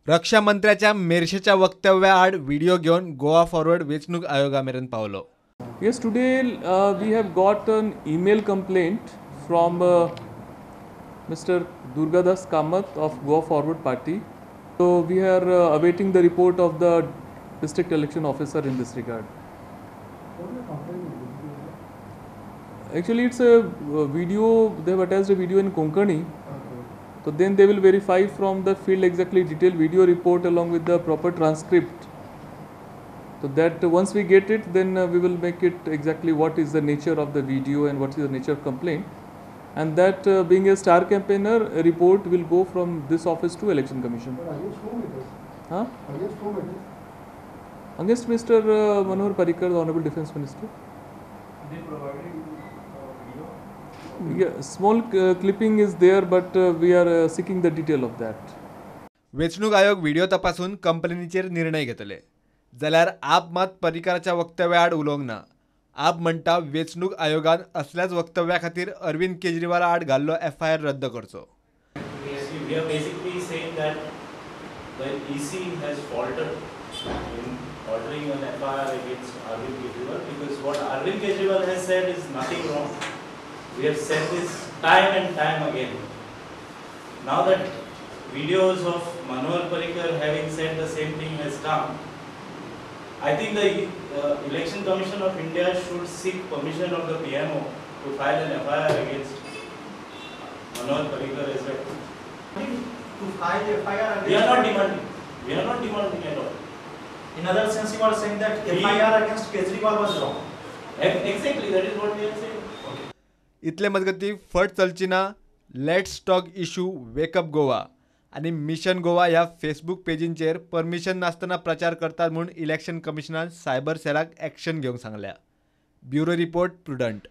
रक्षा मंत्र्याच्या मेरशेच्या वक्तव्याआड video घेऊन Goa forward वेचणूक आयोगामेरेन Paulo. Yes, today we have got an email complaint from Mr. Durgadas Kamath of Goa Forward Party. So we are awaiting the report of the district election officer in this regard. Actually, it's a video. They have attached a video in Konkani. So then they will verify from the field exactly detailed video report along with the proper transcript. So that once we get it, then we will make it exactly what is the nature of the video and what is the nature of complaint. And that being a star campaigner, a report will go from this office to Election Commission. But against whom it is? Huh? Against whom it is? Against Mr. Manohar Parrikar, the Honorable Defence Minister. They provided video? Yeah, small clipping is there, but we are seeking the detail of that. वेचणूक आयोग video तपासून कंपनीचेर निर्णय घेतले. जाल्यार आप मात पर्रीकाराच्या वक्तव्याआड उलोवंक ना. आप म्हणटा वेचणूक आयोगान असल्याच वक्तव्या खातीर अरविंद केजरीवाला आड घाल्लो FIR रद्द करचो. We are basically saying that the EC has faltered in ordering an FIR against Arvind Kejriwal because what Arvind Kejriwal has said is nothing wrong. We have said this time and time again. Now that videos of Manohar Parrikar having said the same thing has come, I think the Election Commission of India should seek permission of the PMO to file an FIR against Manohar Parrikar as well. To file FIR against. We are not demanding. We are not demanding at all. In other sense, you are saying that FIR against Kejriwal was wrong. Exactly, that is what we are saying. इतले मजगती फट चलची ना. Let's talk issue wake up Goa आणि mission Goa ह्या Facebook पेजींचेर permission नासतना प्रचार करतात म्हणून इलेक्शन कमिशनान सायबर सेलाक ॲक्शन घेवंक सांगल्या. Bureau report prudent.